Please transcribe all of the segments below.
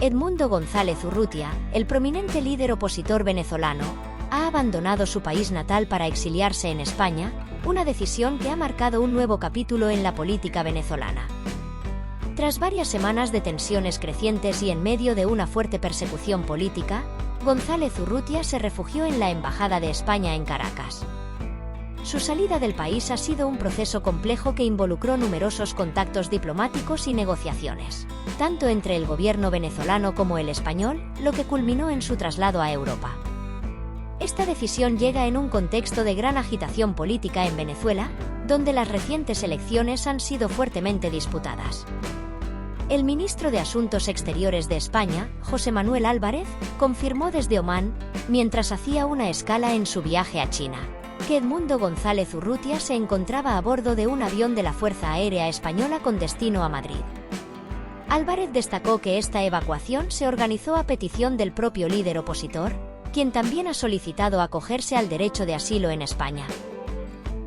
Edmundo González Urrutia, el prominente líder opositor venezolano, ha abandonado su país natal para exiliarse en España, una decisión que ha marcado un nuevo capítulo en la política venezolana. Tras varias semanas de tensiones crecientes y en medio de una fuerte persecución política, González Urrutia se refugió en la Embajada de España en Caracas. Su salida del país ha sido un proceso complejo que involucró numerosos contactos diplomáticos y negociaciones, tanto entre el gobierno venezolano como el español, lo que culminó en su traslado a Europa. Esta decisión llega en un contexto de gran agitación política en Venezuela, donde las recientes elecciones han sido fuertemente disputadas. El ministro de Asuntos Exteriores de España, José Manuel Álvarez, confirmó desde Omán, mientras hacía una escala en su viaje a China, que Edmundo González Urrutia se encontraba a bordo de un avión de la Fuerza Aérea Española con destino a Madrid. Álvarez destacó que esta evacuación se organizó a petición del propio líder opositor, quien también ha solicitado acogerse al derecho de asilo en España.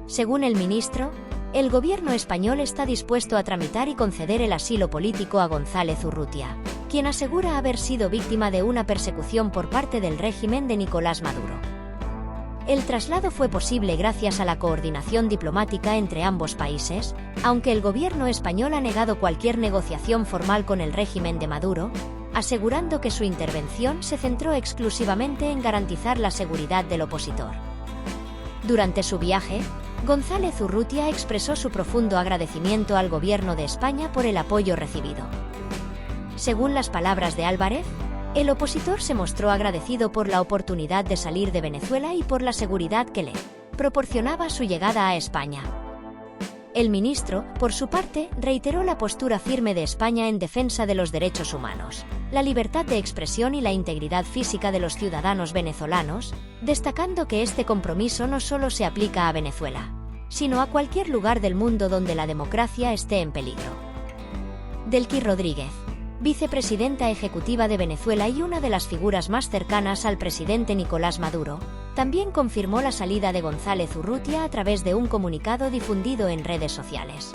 Según el ministro, el gobierno español está dispuesto a tramitar y conceder el asilo político a González Urrutia, quien asegura haber sido víctima de una persecución por parte del régimen de Nicolás Maduro. El traslado fue posible gracias a la coordinación diplomática entre ambos países, aunque el gobierno español ha negado cualquier negociación formal con el régimen de Maduro, asegurando que su intervención se centró exclusivamente en garantizar la seguridad del opositor. Durante su viaje, González Urrutia expresó su profundo agradecimiento al gobierno de España por el apoyo recibido. Según las palabras de Álvarez, el opositor se mostró agradecido por la oportunidad de salir de Venezuela y por la seguridad que le proporcionaba su llegada a España. El ministro, por su parte, reiteró la postura firme de España en defensa de los derechos humanos, la libertad de expresión y la integridad física de los ciudadanos venezolanos, destacando que este compromiso no solo se aplica a Venezuela, sino a cualquier lugar del mundo donde la democracia esté en peligro. Delcy Rodríguez, vicepresidenta ejecutiva de Venezuela y una de las figuras más cercanas al presidente Nicolás Maduro, también confirmó la salida de González Urrutia a través de un comunicado difundido en redes sociales.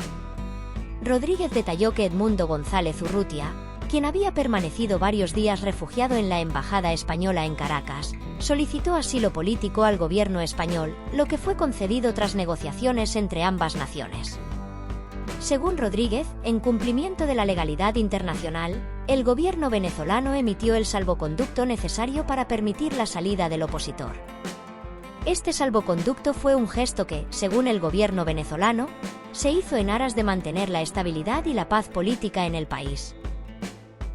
Rodríguez detalló que Edmundo González Urrutia, quien había permanecido varios días refugiado en la Embajada Española en Caracas, solicitó asilo político al gobierno español, lo que fue concedido tras negociaciones entre ambas naciones. Según Rodríguez, en cumplimiento de la legalidad internacional, el gobierno venezolano emitió el salvoconducto necesario para permitir la salida del opositor. Este salvoconducto fue un gesto que, según el gobierno venezolano, se hizo en aras de mantener la estabilidad y la paz política en el país.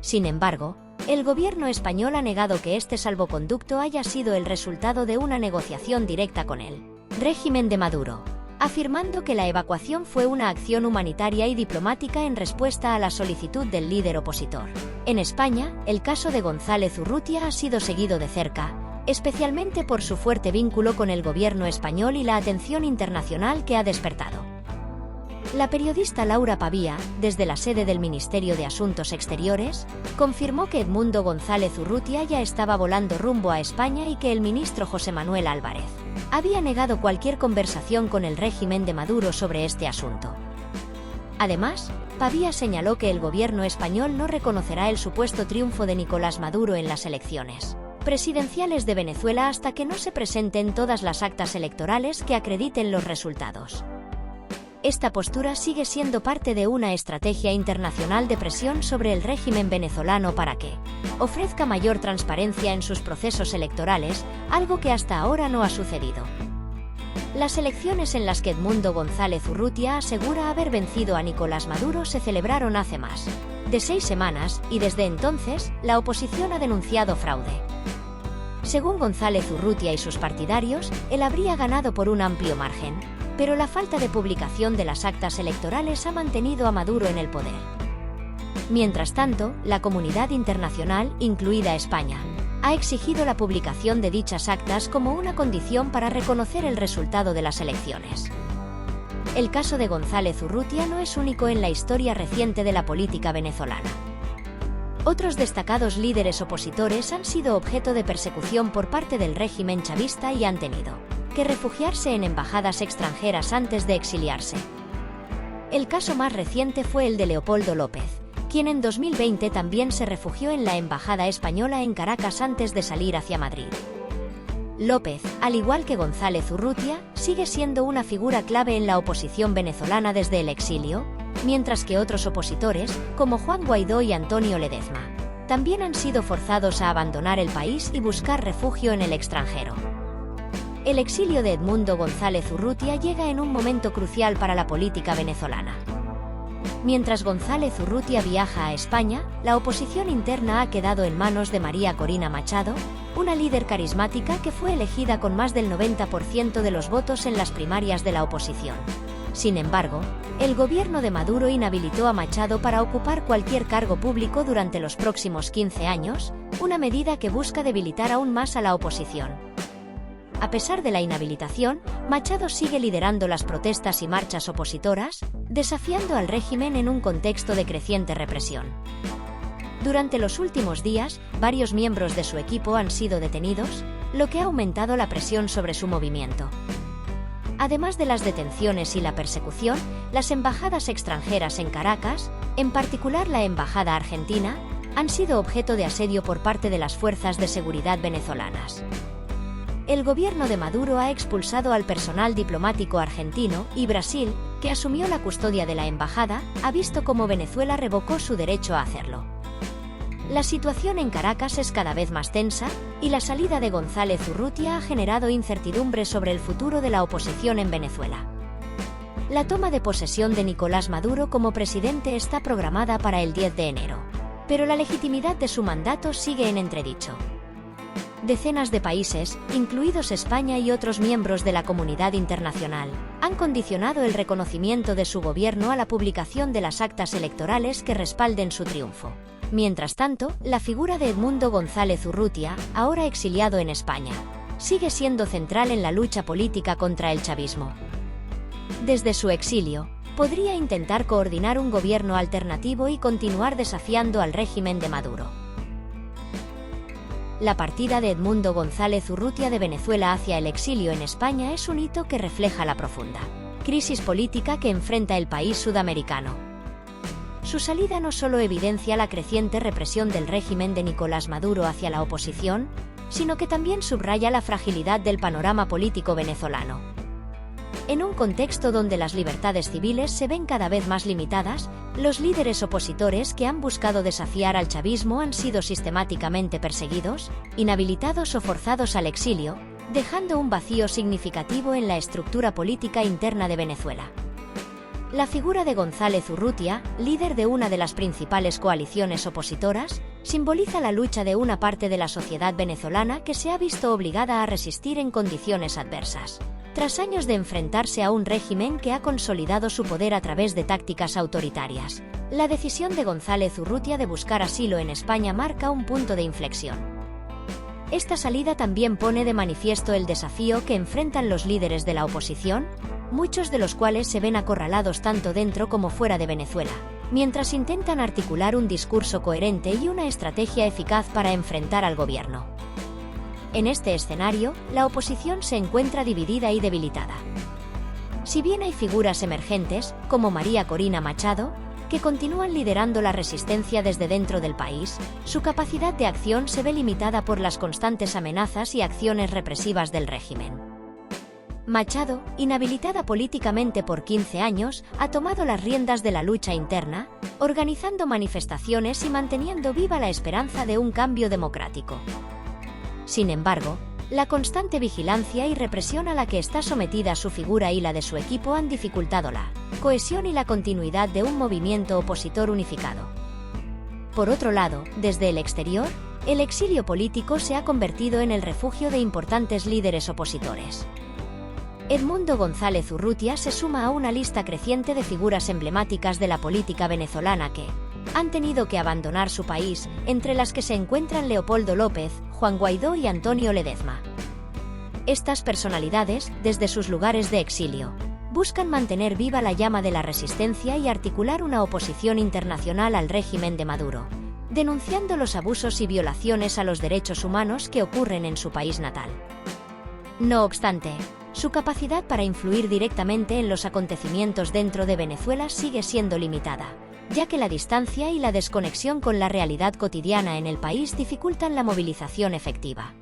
Sin embargo, el gobierno español ha negado que este salvoconducto haya sido el resultado de una negociación directa con el régimen de Maduro, afirmando que la evacuación fue una acción humanitaria y diplomática en respuesta a la solicitud del líder opositor. En España, el caso de González Urrutia ha sido seguido de cerca, especialmente por su fuerte vínculo con el gobierno español y la atención internacional que ha despertado. La periodista Laura Pavía, desde la sede del Ministerio de Asuntos Exteriores, confirmó que Edmundo González Urrutia ya estaba volando rumbo a España y que el ministro José Manuel Álvarez había negado cualquier conversación con el régimen de Maduro sobre este asunto. Además, Pavía señaló que el gobierno español no reconocerá el supuesto triunfo de Nicolás Maduro en las elecciones presidenciales de Venezuela hasta que no se presenten todas las actas electorales que acrediten los resultados. Esta postura sigue siendo parte de una estrategia internacional de presión sobre el régimen venezolano para que ofrezca mayor transparencia en sus procesos electorales, algo que hasta ahora no ha sucedido. Las elecciones en las que Edmundo González Urrutia asegura haber vencido a Nicolás Maduro se celebraron hace más de 6 semanas, y desde entonces, la oposición ha denunciado fraude. Según González Urrutia y sus partidarios, él habría ganado por un amplio margen, pero la falta de publicación de las actas electorales ha mantenido a Maduro en el poder. Mientras tanto, la comunidad internacional, incluida España, ha exigido la publicación de dichas actas como una condición para reconocer el resultado de las elecciones. El caso de González Urrutia no es único en la historia reciente de la política venezolana. Otros destacados líderes opositores han sido objeto de persecución por parte del régimen chavista y han tenido que refugiarse en embajadas extranjeras antes de exiliarse. El caso más reciente fue el de Leopoldo López, quien en 2020 también se refugió en la embajada española en Caracas antes de salir hacia Madrid. López, al igual que González Urrutia, sigue siendo una figura clave en la oposición venezolana desde el exilio, mientras que otros opositores, como Juan Guaidó y Antonio Ledezma, también han sido forzados a abandonar el país y buscar refugio en el extranjero. El exilio de Edmundo González Urrutia llega en un momento crucial para la política venezolana. Mientras González Urrutia viaja a España, la oposición interna ha quedado en manos de María Corina Machado, una líder carismática que fue elegida con más del 90% de los votos en las primarias de la oposición. Sin embargo, el gobierno de Maduro inhabilitó a Machado para ocupar cualquier cargo público durante los próximos 15 años, una medida que busca debilitar aún más a la oposición. A pesar de la inhabilitación, Machado sigue liderando las protestas y marchas opositoras, desafiando al régimen en un contexto de creciente represión. Durante los últimos días, varios miembros de su equipo han sido detenidos, lo que ha aumentado la presión sobre su movimiento. Además de las detenciones y la persecución, las embajadas extranjeras en Caracas, en particular la embajada argentina, han sido objeto de asedio por parte de las fuerzas de seguridad venezolanas. El gobierno de Maduro ha expulsado al personal diplomático argentino y Brasil, que asumió la custodia de la embajada, ha visto cómo Venezuela revocó su derecho a hacerlo. La situación en Caracas es cada vez más tensa, y la salida de González Urrutia ha generado incertidumbre sobre el futuro de la oposición en Venezuela. La toma de posesión de Nicolás Maduro como presidente está programada para el 10 de enero, pero la legitimidad de su mandato sigue en entredicho. Decenas de países, incluidos España y otros miembros de la comunidad internacional, han condicionado el reconocimiento de su gobierno a la publicación de las actas electorales que respalden su triunfo. Mientras tanto, la figura de Edmundo González Urrutia, ahora exiliado en España, sigue siendo central en la lucha política contra el chavismo. Desde su exilio, podría intentar coordinar un gobierno alternativo y continuar desafiando al régimen de Maduro. La partida de Edmundo González Urrutia de Venezuela hacia el exilio en España es un hito que refleja la profunda crisis política que enfrenta el país sudamericano. Su salida no solo evidencia la creciente represión del régimen de Nicolás Maduro hacia la oposición, sino que también subraya la fragilidad del panorama político venezolano. En un contexto donde las libertades civiles se ven cada vez más limitadas, los líderes opositores que han buscado desafiar al chavismo han sido sistemáticamente perseguidos, inhabilitados o forzados al exilio, dejando un vacío significativo en la estructura política interna de Venezuela. La figura de González Urrutia, líder de una de las principales coaliciones opositoras, simboliza la lucha de una parte de la sociedad venezolana que se ha visto obligada a resistir en condiciones adversas. Tras años de enfrentarse a un régimen que ha consolidado su poder a través de tácticas autoritarias, la decisión de González Urrutia de buscar asilo en España marca un punto de inflexión. Esta salida también pone de manifiesto el desafío que enfrentan los líderes de la oposición, muchos de los cuales se ven acorralados tanto dentro como fuera de Venezuela, mientras intentan articular un discurso coherente y una estrategia eficaz para enfrentar al gobierno. En este escenario, la oposición se encuentra dividida y debilitada. Si bien hay figuras emergentes, como María Corina Machado, que continúan liderando la resistencia desde dentro del país, su capacidad de acción se ve limitada por las constantes amenazas y acciones represivas del régimen. Machado, inhabilitada políticamente por 15 años, ha tomado las riendas de la lucha interna, organizando manifestaciones y manteniendo viva la esperanza de un cambio democrático. Sin embargo, la constante vigilancia y represión a la que está sometida su figura y la de su equipo han dificultado la cohesión y la continuidad de un movimiento opositor unificado. Por otro lado, desde el exterior, el exilio político se ha convertido en el refugio de importantes líderes opositores. Edmundo González Urrutia se suma a una lista creciente de figuras emblemáticas de la política venezolana que han tenido que abandonar su país, entre las que se encuentran Leopoldo López, Juan Guaidó y Antonio Ledezma. Estas personalidades, desde sus lugares de exilio, buscan mantener viva la llama de la resistencia y articular una oposición internacional al régimen de Maduro, denunciando los abusos y violaciones a los derechos humanos que ocurren en su país natal. No obstante, su capacidad para influir directamente en los acontecimientos dentro de Venezuela sigue siendo limitada, ya que la distancia y la desconexión con la realidad cotidiana en el país dificultan la movilización efectiva.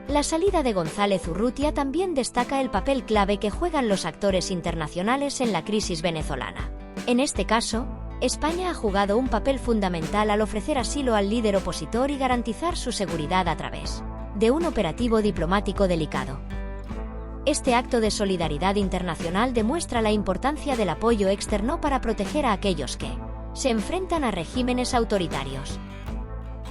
La salida de González Urrutia también destaca el papel clave que juegan los actores internacionales en la crisis venezolana. En este caso, España ha jugado un papel fundamental al ofrecer asilo al líder opositor y garantizar su seguridad a través de un operativo diplomático delicado. Este acto de solidaridad internacional demuestra la importancia del apoyo externo para proteger a aquellos que se enfrentan a regímenes autoritarios.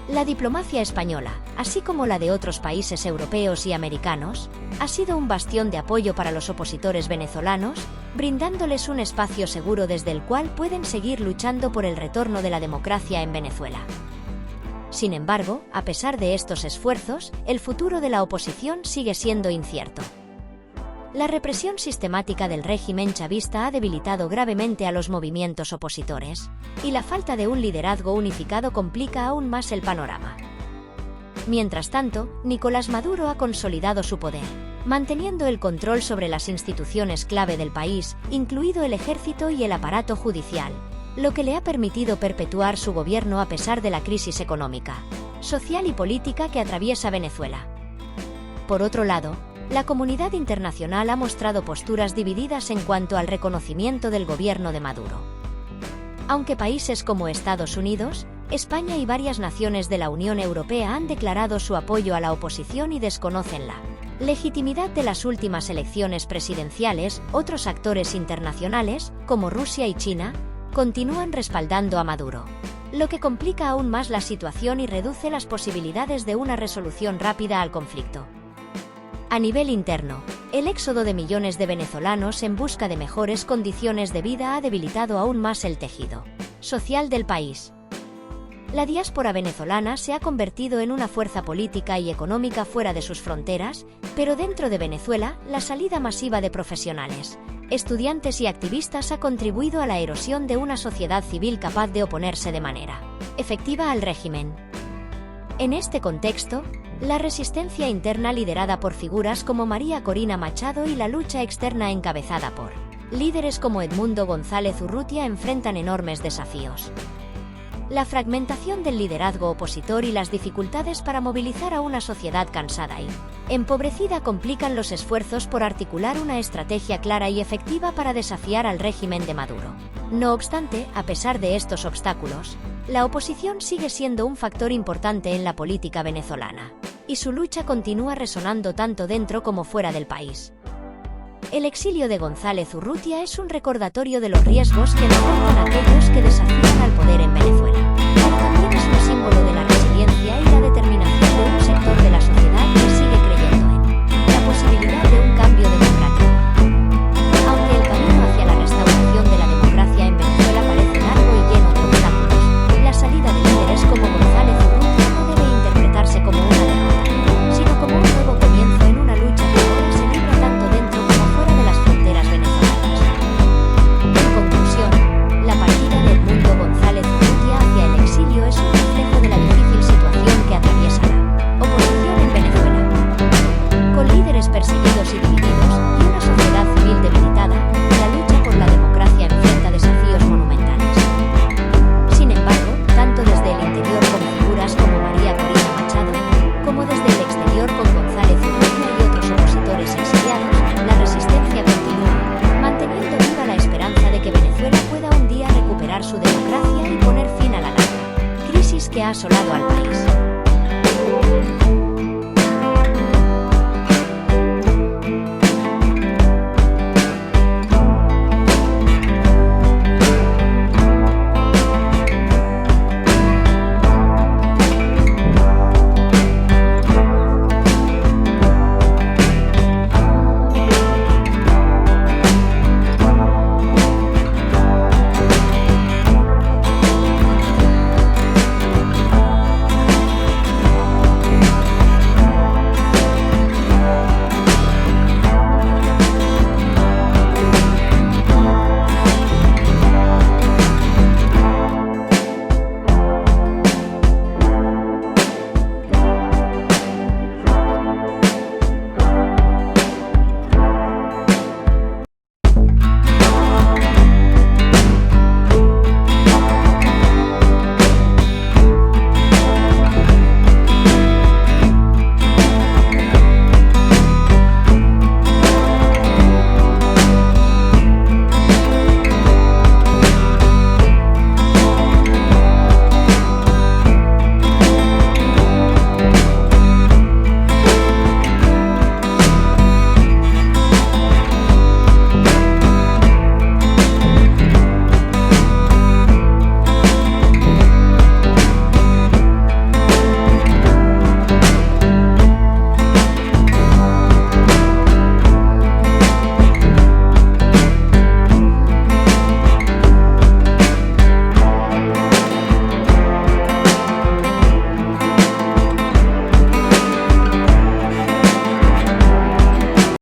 La diplomacia española, así como la de otros países europeos y americanos, ha sido un bastión de apoyo para los opositores venezolanos, brindándoles un espacio seguro desde el cual pueden seguir luchando por el retorno de la democracia en Venezuela. Sin embargo, a pesar de estos esfuerzos, el futuro de la oposición sigue siendo incierto. La represión sistemática del régimen chavista ha debilitado gravemente a los movimientos opositores, y la falta de un liderazgo unificado complica aún más el panorama. Mientras tanto, Nicolás Maduro ha consolidado su poder, manteniendo el control sobre las instituciones clave del país, incluido el ejército y el aparato judicial, lo que le ha permitido perpetuar su gobierno a pesar de la crisis económica, social y política que atraviesa Venezuela. Por otro lado, la comunidad internacional ha mostrado posturas divididas en cuanto al reconocimiento del gobierno de Maduro. Aunque países como Estados Unidos, España y varias naciones de la Unión Europea han declarado su apoyo a la oposición y desconocen la legitimidad de las últimas elecciones presidenciales, otros actores internacionales, como Rusia y China, continúan respaldando a Maduro, lo que complica aún más la situación y reduce las posibilidades de una resolución rápida al conflicto. A nivel interno, el éxodo de millones de venezolanos en busca de mejores condiciones de vida ha debilitado aún más el tejido social del país. La diáspora venezolana se ha convertido en una fuerza política y económica fuera de sus fronteras, pero dentro de Venezuela, la salida masiva de profesionales, estudiantes y activistas ha contribuido a la erosión de una sociedad civil capaz de oponerse de manera efectiva al régimen. En este contexto, la resistencia interna liderada por figuras como María Corina Machado y la lucha externa encabezada por líderes como Edmundo González Urrutia enfrentan enormes desafíos. La fragmentación del liderazgo opositor y las dificultades para movilizar a una sociedad cansada y empobrecida complican los esfuerzos por articular una estrategia clara y efectiva para desafiar al régimen de Maduro. No obstante, a pesar de estos obstáculos, la oposición sigue siendo un factor importante en la política venezolana, y su lucha continúa resonando tanto dentro como fuera del país. El exilio de González Urrutia es un recordatorio de los riesgos que enfrentan aquellos que desafían al poder en Venezuela.